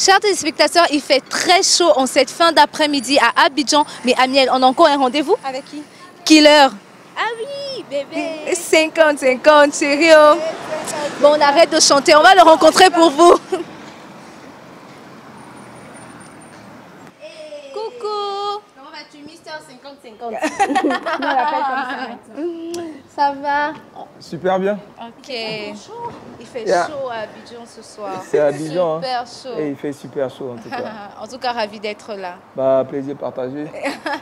Chers téléspectateurs, il fait très chaud en cette fin d'après-midi à Abidjan. Mais Amiel, on a encore un rendez-vous? Avec qui? Killer. Ah oui, bébé. 50-50, chérie. Bon, on arrête de chanter, on va le rencontrer pour vous. Coucou. Comment vas-tu, Mister 50-50? On l'appelle comme ça. Ça va? Super bien. Ok. Il fait chaud à Abidjan ce soir. C'est Abidjan. Super chaud. Et il fait super chaud en tout cas. En tout cas, ravi d'être là. Bah, plaisir partagé.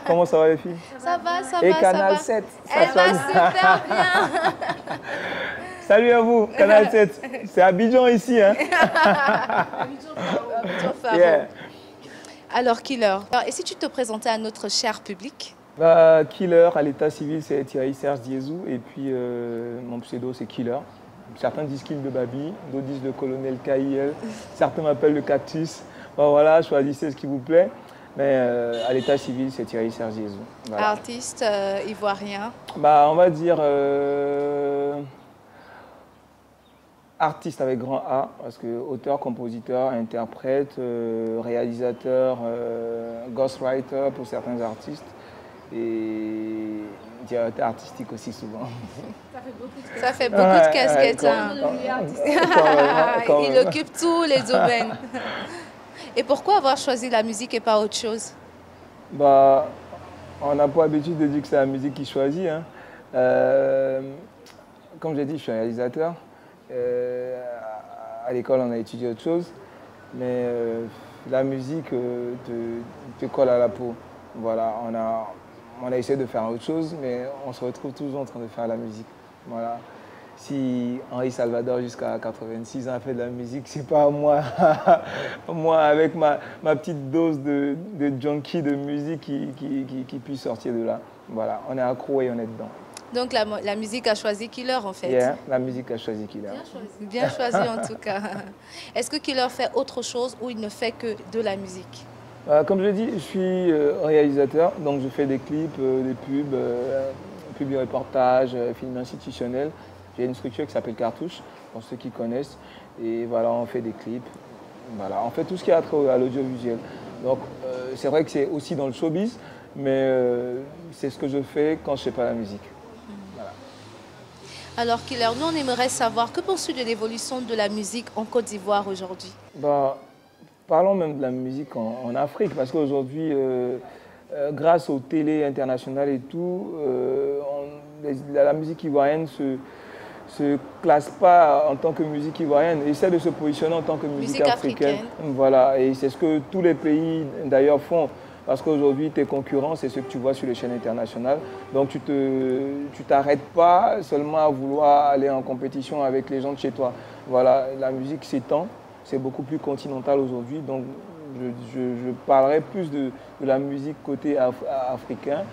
Comment ça va les filles? Ça va, ça Et va. Canal ça 7. va. Elle va super bien. Salut à vous, Canal 7. C'est Abidjan ici. Hein? Abidjan Faro. Yeah. Alors, Killer, et si tu te présentais à notre cher public? Bah, Killer, à l'état civil, c'est Thierry Serge Diezou. Et puis, mon pseudo, c'est Killer. Certains disent Kill de Babi, d'autres disent le colonel KIL. Certains m'appellent le Cactus. Bon, voilà, choisissez ce qui vous plaît. Mais à l'état civil, c'est Thierry Serge Diezou. Voilà. Artiste ivoirien. Bah, on va dire artiste avec grand A, parce que auteur, compositeur, interprète, réalisateur, ghostwriter pour certains artistes. Et directeur artistique aussi souvent. Ça fait beaucoup de casquettes. Il occupe tous les domaines. Et pourquoi avoir choisi la musique et pas autre chose? Bah, on n'a pas l'habitude de dire que c'est la musique qui choisit. Hein. Comme j'ai dit, je suis réalisateur. À l'école, on a étudié autre chose. Mais la musique te colle à la peau. Voilà, on a essayé de faire autre chose, mais on se retrouve toujours en train de faire la musique. Voilà. Si Henri Salvador, jusqu'à 86 ans, a fait de la musique, c'est pas moi, moi avec ma petite dose de junkie de musique qui puisse sortir de là. Voilà, on est accro et on est dedans. Donc la musique a choisi Killer en fait. Yeah, la musique a choisi Killer. Bien choisi en tout cas. Est-ce que Killer fait autre chose ou il ne fait que de la musique? Comme je dis, je suis réalisateur, donc je fais des clips, des pubs, pubs de reportages, films institutionnels. J'ai une structure qui s'appelle Cartouche, pour ceux qui connaissent. Et voilà, on fait des clips. Voilà, on fait tout ce qui a trait à l'audiovisuel. Donc c'est vrai que c'est aussi dans le showbiz, mais c'est ce que je fais quand je ne fais pas la musique. Voilà. Alors Killer, nous on aimerait savoir, que penses-tu de l'évolution de la musique en Côte d'Ivoire aujourd'hui? Parlons même de la musique en Afrique, parce qu'aujourd'hui, grâce aux télés internationales et tout, la musique ivoirienne se classe pas en tant que musique ivoirienne, essaie de se positionner en tant que musique africaine. Voilà, et c'est ce que tous les pays d'ailleurs font, parce qu'aujourd'hui, tes concurrents, c'est ce que tu vois sur les chaînes internationales. Donc tu t'arrêtes pas seulement à vouloir aller en compétition avec les gens de chez toi. Voilà, la musique s'étend. C'est beaucoup plus continental aujourd'hui, donc je parlerai plus de la musique côté africain.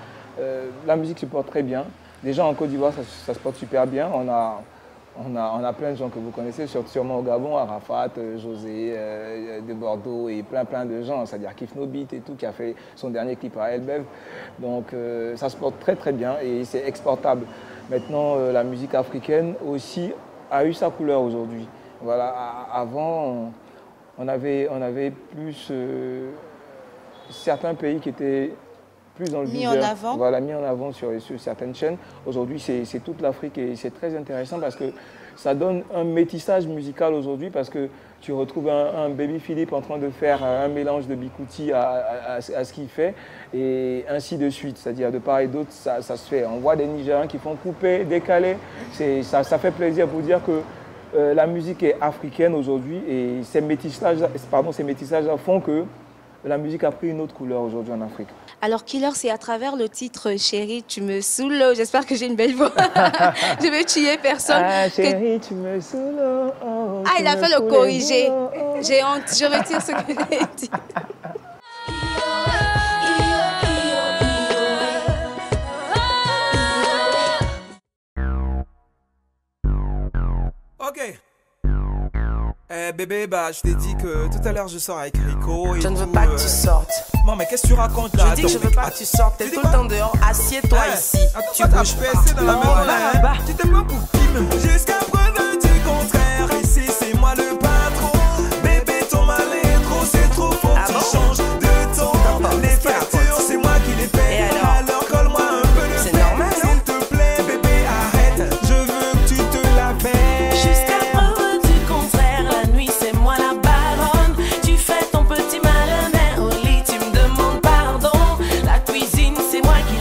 La musique se porte très bien. Déjà en Côte d'Ivoire, ça se porte super bien. On a plein de gens que vous connaissez, sûrement au Gabon, Arafat, José de Bordeaux et plein de gens, c'est-à-dire Kif No Beat et tout, qui a fait son dernier clip à Elbev. Donc ça se porte très bien et c'est exportable. Maintenant, la musique africaine aussi a eu sa couleur aujourd'hui. Voilà, avant, on avait plus certains pays qui étaient plus dans le mis en avant. Voilà, mis en avant sur certaines chaînes. Aujourd'hui, c'est toute l'Afrique et c'est très intéressant parce que ça donne un métissage musical aujourd'hui parce que tu retrouves un Baby Philippe en train de faire un mélange de Bikuti à ce qu'il fait et ainsi de suite. C'est-à-dire de part et d'autre, ça se fait. On voit des Nigériens qui font couper, décaler. Ça fait plaisir pour dire que la musique est africaine aujourd'hui et ces métissages font que la musique a pris une autre couleur aujourd'hui en Afrique. Alors Killer, c'est à travers le titre Chérie, tu me saoules. J'espère que j'ai une belle voix. Je vais tuer personne. Ah, chérie, tu me saoules. Oh, ah, il a fait le corriger. J'ai honte, je retire ce que j'ai dit. Ok. Bébé, bah je t'ai dit que tout à l'heure je sors avec Rico et je ne veux pas que tu sortes. Non mais qu'est-ce que tu racontes là? Je dis que je veux pas que tu sortes, t'es tout le temps dehors, assieds-toi ici. Tu bouges pas dans la maison là. Tu t'es pas pour qui même? Jusqu'à preuve du contraire, ici c'est moi le patron. Bébé ton mal est trop, c'est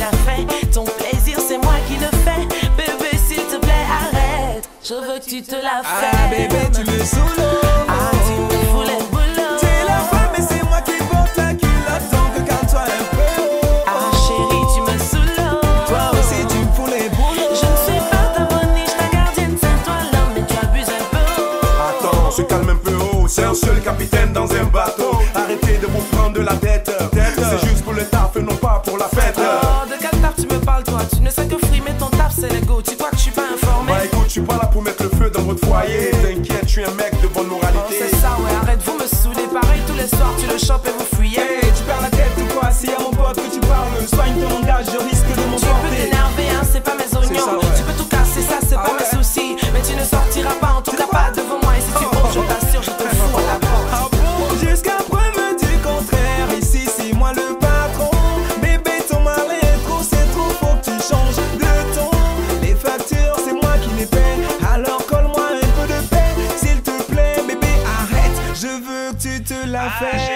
café. Ton plaisir, c'est moi qui le fais. Bébé, s'il te plaît, arrête. Je veux que tu te la fasses. Ah bébé, tu me saoules. Ah, tu me fous les boulots. Tu es la femme et c'est moi qui porte la culotte. Donc calme-toi un peu. Ah chérie, tu me saoules. Toi aussi tu me fous les boulots. Je ne suis pas ta boniche, ta gardienne, c'est toi l'homme, mais tu abuses un peu. Attends, se calme un peu haut. C'est un seul capitaine dans un bateau. Arrêtez de vous prendre de la tête. C'est juste pour le taf et non pas pour la fête. Oh, de quel taf tu me parles toi? Tu ne sais que frimer ton taf, c'est l'ego. Tu crois que je suis pas informé? Bah écoute, je suis pas là pour mettre le feu dans votre foyer. T'inquiète, je suis un mec de bonne Oh, moralité. c'est ça, ouais, arrête, vous me saoulez. Pareil, tous les soirs, tu le chopes et vous fuyez. Hey, tu perds la tête ou quoi? Si à mon pote que tu parles, soigne ton langage, je risque de Tu peux m'emporter. t'énerver, hein, c'est pas mes oignons. ça, ouais. Tu peux tout casser, ça, c'est pas mes soucis. Mais tu ne sortiras pas, en tout cas pas devant moi. Et si tu oses, je t'assure, je te fous à la porte. Ah bon? Jusqu'à preuve du contraire, ici c'est moi le patron. Bébé, ton mari est trop, c'est trop, faut que tu changes de ton. Les factures, c'est moi qui les paie. Alors colle-moi un peu de paix, s'il te plaît, bébé, arrête. Je veux que tu te la fasses.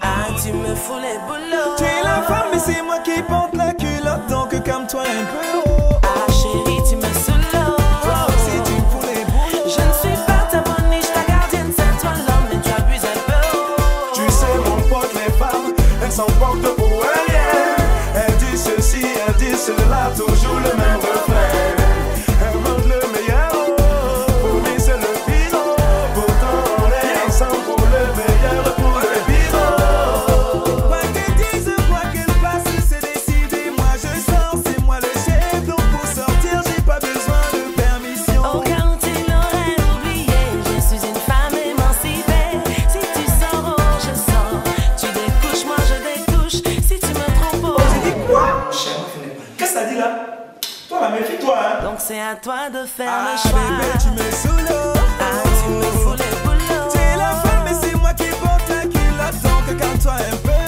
Ah, tu me fous les boulots. Tu es la femme, mais c'est moi qui porte la culotte, donc calme-toi un peu. Ah, chérie, tu me saoules. Toi aussi tu me fous les boulots. Je ne suis pas ta boniche, ta gardienne, c'est toi l'homme, mais tu abuses un peu. Tu sais, mon pote, les femmes, elles s'emportent pour rien. Elles disent ceci, elles disent cela, toujours le même refrain. Elles vendent le meilleur, pour lui c'est le pire. Pourtant on est ensemble pour le meilleur, pour le pire. Quoi qu'elle dise, quoi qu'elle fasse, c'est décidé. Moi je sors, c'est moi le chef. Donc pour sortir, j'ai pas besoin de permission. Au cas où tu l'aurais oublié, je suis une femme émancipée. Si tu sors, oh, je sors. Tu découches, moi je découche. Si tu me trompes, oh. J'ai dit quoi? Qu'est-ce que t'as dit là? Toi la méfie-toi hein. Donc c'est à toi de faire Ah le choix. bébé, tu me saoules. Ah, tu me fous les boulots. Tu es la femme, mais c'est moi qui porte la culotte, donc calme-toi un peu.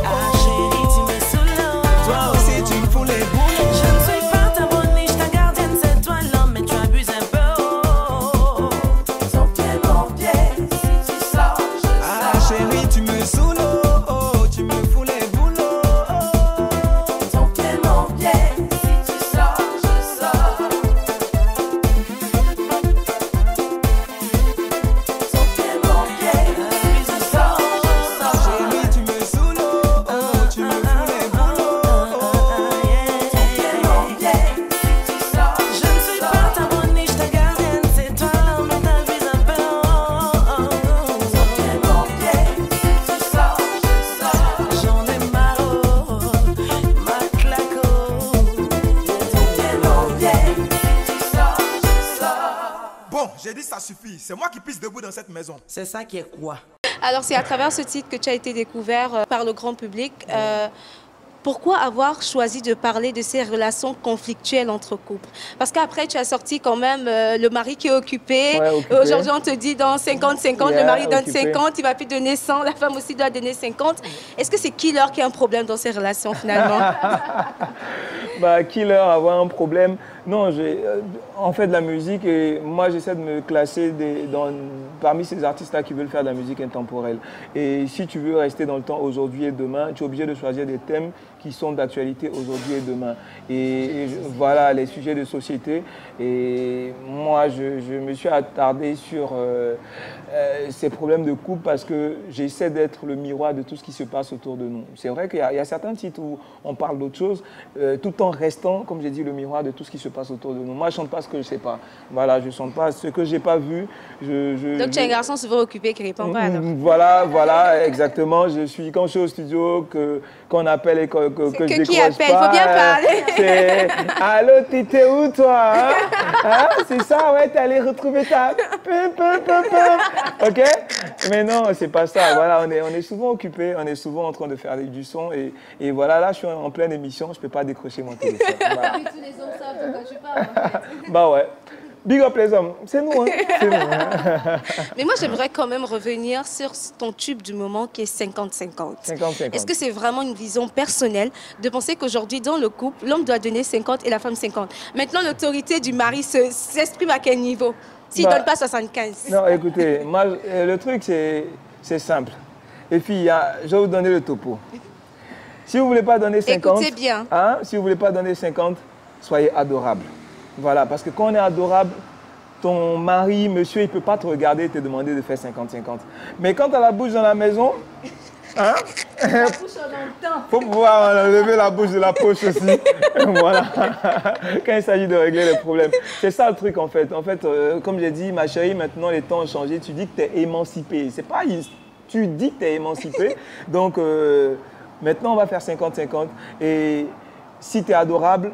Ah, chérie, tu me saoules. Toi aussi tu me fous les boulots. Je ne suis pas ta boniche, ta gardienne, c'est toi l'homme, mais tu abuses un peu. Ton pied, mon pied, si tu sors, je Ah chérie, tu me saoules. Oh, tu me fous les boulots. ton pied, mon pied, si tu sors, je sors. Ton pied, mon pied, si tu sors, je sors. Chérie, tu me saoules. Oh, tu me fous les boulots. Ton pied, mon pied, si tu sors. Je ne suis pas ta boniche, ta gardienne, c'est toi l'homme, mais t'abuses un peu. Ton pied, mon pied, si tu sors, je sors. J'en ai marre, ma claco. Ton pied, mon pied, si tu sors, je sors. Bon, j'ai dit ça suffit. C'est moi qui pisse debout dans cette maison. C'est ça qui est quoi? Alors, c'est à travers ce titre que tu as été découvert par le grand public. Pourquoi avoir choisi de parler de ces relations conflictuelles entre couples? Parce qu'après, tu as sorti quand même le mari qui est occupé. Ouais, occupé. Aujourd'hui, on te dit dans 50-50, Yeah, le mari donne occupé. 50, il va plus donner 100, la femme aussi doit donner 50. Est-ce que c'est qui leur qui a un problème dans ces relations finalement? Bah, killer, avoir un problème. Non, on fait de la musique et moi j'essaie de me classer parmi ces artistes-là qui veulent faire de la musique intemporelle. Et si tu veux rester dans le temps aujourd'hui et demain, tu es obligé de choisir des thèmes qui sont d'actualité aujourd'hui et demain. Voilà les sujets de société. Et moi, je me suis attardé sur ces problèmes de couple parce que j'essaie d'être le miroir de tout ce qui se passe autour de nous. C'est vrai qu'il y a certains titres où on parle d'autre chose, tout en restant, comme j'ai dit, le miroir de tout ce qui se passe autour de nous. Moi, je ne chante pas ce que je ne sais pas. Voilà, je ne chante pas ce que je n'ai pas vu. Donc, tu es un garçon souvent occupé qui ne répond pas alors? Voilà, exactement. Quand je suis au studio, qu'on appelle et que je décroche qui appelle? Il faut bien parler. C'est « Allô, t'étais où, toi hein? Hein? C'est ça, ouais, t'es allé retrouver ta... OK? Mais non, c'est pas ça. Voilà, on est souvent occupé, on est souvent en train de faire du son. Et voilà, là, je suis en pleine émission, je ne peux pas décrocher mon téléphone. Voilà. Et tous les hommes savent de quoi tu parles, en fait. Bah ouais. Big up les hommes, c'est nous, hein. C'est nous, hein. Mais moi, j'aimerais quand même revenir sur ton tube du moment qui est 50-50. 50-50. Est-ce que c'est vraiment une vision personnelle de penser qu'aujourd'hui, dans le couple, l'homme doit donner 50 et la femme 50? Maintenant, l'autorité du mari s'exprime à quel niveau? S'il ne donne pas 75? Non, écoutez, moi, le truc, c'est simple. Et puis, je vais vous donner le topo. Si vous ne voulez pas donner 50, Écoutez bien. Hein, si vous ne voulez pas donner 50, soyez adorable. Voilà, parce que quand on est adorable, ton mari, monsieur, il ne peut pas te regarder et te demander de faire 50-50. Mais quand tu as la bouche dans la maison, hein, La bouche en même temps. faut pouvoir lever la bouche de la poche aussi. Voilà. Quand il s'agit de régler les problèmes. C'est ça le truc en fait. En fait, comme j'ai dit, ma chérie, maintenant les temps ont changé. Tu dis que tu es émancipée. C'est pas, tu dis que tu es émancipée. Donc maintenant, on va faire 50-50. Et si tu es adorable,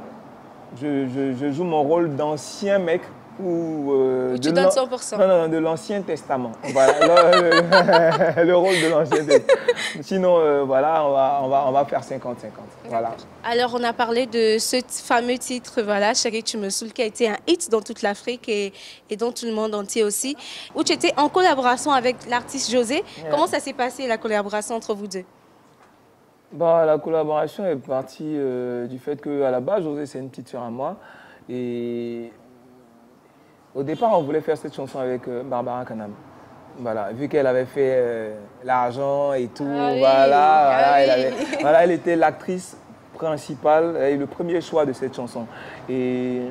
je joue mon rôle d'ancien mec. Ou tu donnes 100%. Non, de l'Ancien Testament. Voilà, le rôle de l'Ancien Testament. Sinon, voilà, on va faire 50-50. Voilà. Alors, on a parlé de ce fameux titre, voilà, Chérie, tu me saoules, qui a été un hit dans toute l'Afrique et dans tout le monde entier aussi, où tu étais en collaboration avec l'artiste José. Yeah. Comment ça s'est passé, la collaboration entre vous deux? Bah, la collaboration est partie du fait qu'à la base, José, c'est une petite sœur à moi. Et au départ, on voulait faire cette chanson avec Barbara Kanam. Voilà, vu qu'elle avait fait l'argent et tout, oui, voilà, elle était l'actrice principale et le premier choix de cette chanson. Et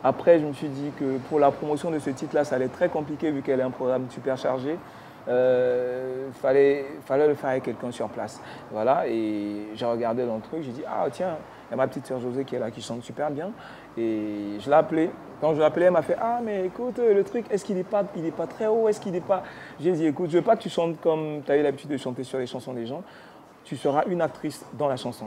après, je me suis dit que pour la promotion de ce titre-là, ça allait être très compliqué vu qu'elle est un programme super chargé. Fallait le faire avec quelqu'un sur place. Voilà, et j'ai regardé dans le truc, j'ai dit, ah tiens, il y a ma petite sœur José qui est là, qui chante super bien. Et je l'ai appelée. Quand je l'ai appelée, elle m'a fait, ah mais écoute, le truc, est-ce qu'il n'est pas très haut, est-ce qu'il n'est pas... J'ai dit, écoute, je veux pas que tu chantes comme tu as eu l'habitude de chanter sur les chansons des gens. Tu seras une actrice dans la chanson.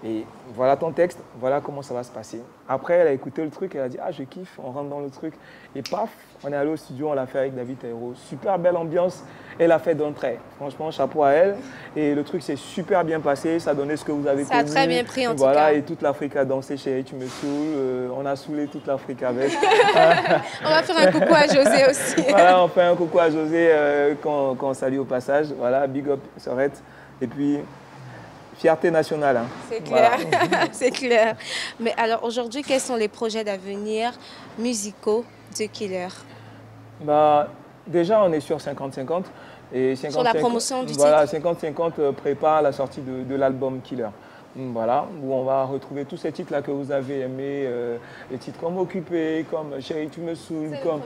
Et voilà ton texte, voilà comment ça va se passer. Après, elle a écouté le truc, elle a dit, ah je kiffe, on rentre dans le truc. Et paf, on est allé au studio, on l'a fait avec David Taïro. Super belle ambiance, elle a fait d'un trait. Franchement, chapeau à elle. Et le truc s'est super bien passé, ça donnait ce que vous avez connu. Ça a très bien pris en tout cas. Voilà, et toute l'Afrique a dansé, Chérie, tu me saoules. On a saoulé toute l'Afrique avec. On va faire un coucou à José aussi. Voilà, on fait un coucou à José qu'on salue au passage. Voilà, big up, Sorette. Et puis... fierté nationale. Hein. C'est clair, voilà. c'est clair. Mais alors aujourd'hui, quels sont les projets d'avenir musicaux de Killer? Bah, déjà, on est sur 50-50. Et 50, sur la promotion du voilà, titre. 50-50 prépare la sortie de l'album Killer. Voilà, où on va retrouver tous ces titres-là que vous avez aimés, les titres comme Occupé, comme Chérie, tu me saoules, comme...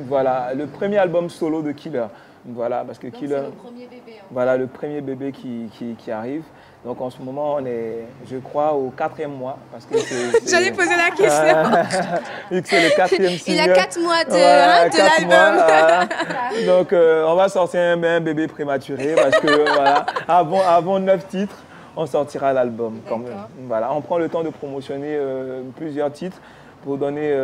voilà, le premier album solo de Killer. Voilà, parce que donc Killer... c'est le premier bébé. Hein. Voilà, le premier bébé qui arrive. Donc en ce moment, on est, je crois, au 4e mois. J'allais poser la question. Vu que c'est le 4e single. Il a 4 mois de, voilà, de l'album. Donc on va sortir un bébé prématuré parce que voilà, avant 9 titres, on sortira l'album quand même. Voilà, on prend le temps de promotionner plusieurs titres pour donner...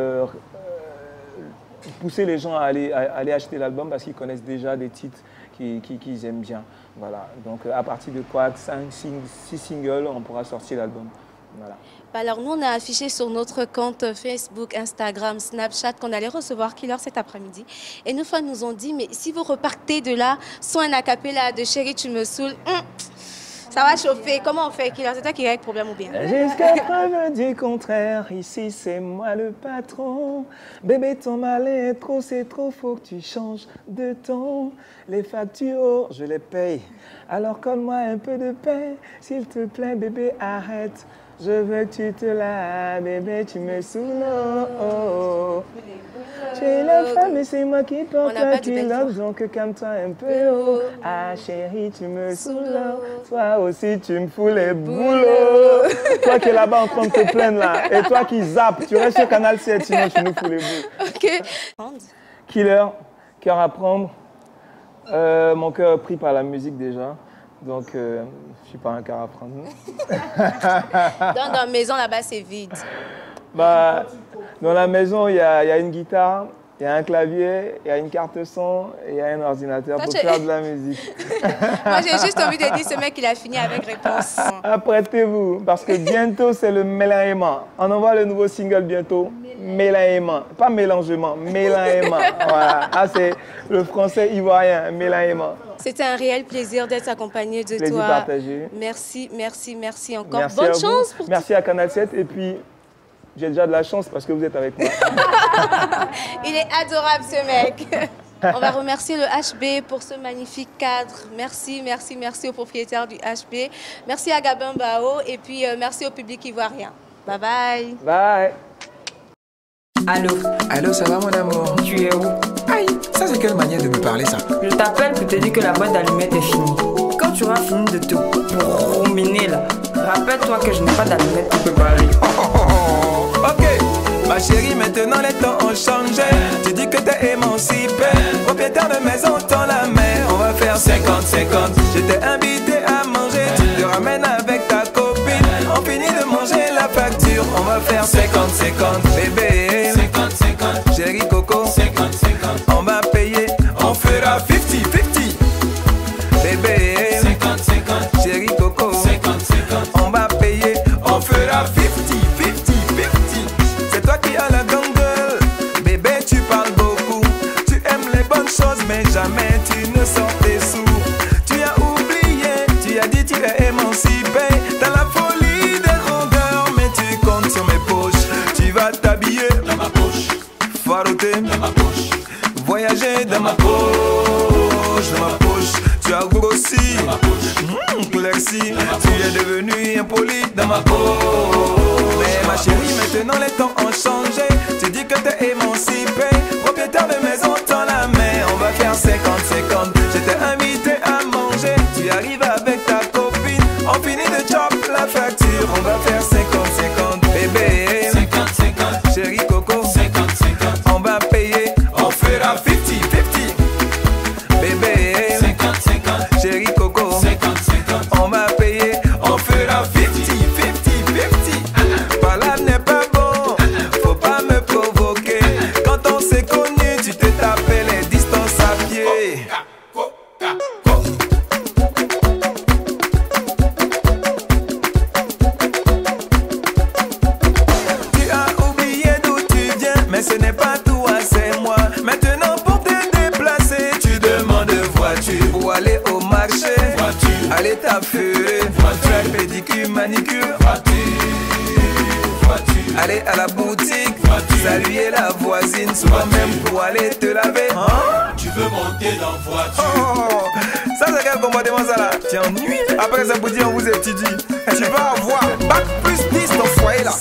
pousser les gens à aller acheter l'album parce qu'ils connaissent déjà des titres qu'ils aiment bien. Voilà. Donc à partir de quoi 5-6 singles, on pourra sortir l'album. Voilà. Alors nous, on a affiché sur notre compte Facebook, Instagram, Snapchat qu'on allait recevoir Killer cet après-midi. Et nos fans nous ont dit, mais si vous repartez de là, soit un acapella de Chérie, tu me saoules, ça va chauffer. Comment on fait, Killer? C'est toi qui règle le problème ou bien? Jusqu'à preuve du contraire, ici c'est moi le patron. Bébé, ton malin est trop, c'est trop, faut que tu changes de ton. Les factures, je les paye. Alors colle-moi un peu de pain, s'il te plaît, bébé, arrête. Je veux que tu te laves, bébé, tu me saoules. Oh. Tu es la femme et c'est moi qui porte la culotte, donc calme-toi un peu. Oh. Ah chérie, tu me saoules. Toi aussi, tu me fous les boulots. Toi qui es là-bas en train de te plaindre là, et toi qui zappes, tu restes sur Canal 7, sinon tu nous fous les boules. Ok. Killer, cœur à prendre. Mon cœur est pris par la musique déjà. Donc, je ne suis pas un cœur à prendre. Dans la maison, là-bas, c'est vide. Bah, dans la maison, il y a une guitare, il y a un clavier, il y a une carte son et il y a un ordinateur pour faire de la musique. Moi, j'ai juste envie de dire, ce mec, il a fini avec réponse. Apprêtez-vous, parce que bientôt, c'est le mélangeement. On envoie le nouveau single bientôt. Mélangeement. Pas mélangement, mélangeement. Voilà. Ah, c'est le français ivoirien, mélangeement. C'était un réel plaisir d'être accompagné de plaisir toi. Partagé. Merci, merci, merci encore. Merci Bonne à chance vous. pour Merci à Canal 7 et puis j'ai déjà de la chance parce que vous êtes avec moi. Il est adorable ce mec. On va remercier le HB pour ce magnifique cadre. Merci, merci, merci au propriétaire du HB. Merci à Gabin Bao et puis merci au public ivoirien. Bye bye. Bye. Allô, Allô, ça va mon amour? tu es où? Aïe, ça c'est quelle manière de me parler ça? Je t'appelle pour te dire que la boîte d'allumettes est finie. Quand tu auras fini de te promener là, rappelle-toi que je n'ai pas d'allumettes pour préparer. Ok, ma chérie, maintenant les temps ont changé. Tu dis que t'es émancipé, propriétaire de maison, tends la main. On va faire 50-50. Je t'ai invité à manger, tu te ramènes avec ta copine. On finit de manger la facture, on va faire 50-50. Bébé, 50-50. Chérie Coco, 50-50. On va payer, on fera 50-50. Bébé, 50-50. Chérie Coco, 50-50. On va payer, on fera 50-50. C'est toi qui as la gangue. Bébé, tu parles beaucoup. Tu aimes les bonnes choses, mais jamais tu ne sors tes sous. Tu as oublié, tu as dit tu es émancipé. T'as la folie des rondeurs, mais tu comptes sur mes poches. Tu vas t'habiller dans ma poche, faroter dans ma poche, voyager dans ma poche, dans ma poche. Tu as grossi dans ma poche, éclairci. Tu es devenu impoli dans ma poche. Mais ma chérie, maintenant les temps ont changé. Tu dis que t'es émancipé, propriétaire de maison, tends la main. On va faire 50-50. Je t'ai invité à manger, tu arrives avec ta copine. On finit de chop la facture, on va faire 50-50. Bébé, 50-50. Chérie Coco, 50-50. On va payer, on fera 50-50. Bébé, 50-50. Chérie Coco, 50-50. On va payer, on fera 50-50. Par là n'est pas bon, faut pas me provoquer. Quand on s'est connu, tu t'es tapé les distances à pied. Tu as oublié d'où tu viens, mais ce n'est pas toi, c'est moi. Maintenant pour te déplacer, tu demandes voiture. Pour aller au marché, voiture. Aller t'affurer, voiture. Pédicure, manicure, voiture. Aller à la boutique, voiture. Saluer la voisine, souvent même pour aller te laver. Hein? Tu veux monter dans voiture. Oh, ça c'est quel comportement ça là? Tu ennuies. Après ça pour dire on vous étudie. Tu vas avoir bac plus 10 dans le foyer là.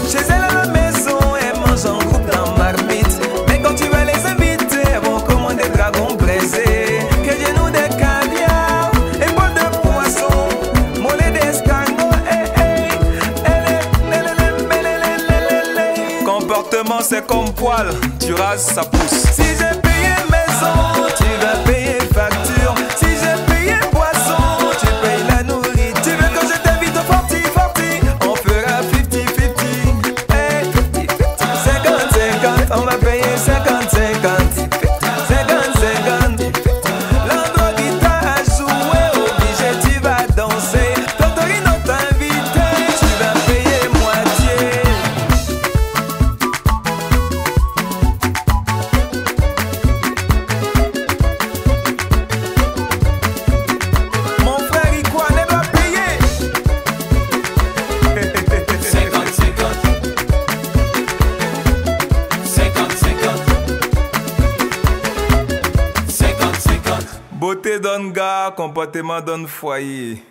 Chez elle à la maison, elles mangent en groupe dans marmite. Mais quand tu vas les inviter, elles vont commander dragon braisé. Que Dieu nous des caviar, épaules de poisson, mollet d'escargot. Comportement c'est comme poil, tu rases ça pousse. Si j'ai payé maison, tu vas payer facture. Si j'ai payé poisson, tu payes la nourriture. Tu veux que je t'invite au forti, on fera 50-50. Hey, 50-50, on va payer 50-50. 50-50. L'endroit qui t'a à jouer, obligé tu vas danser. Totorino t'a invité, tu vas payer moitié. Mon frère Iguane doit payer. 50-50. Beauté donne gars, comportement donne foyer.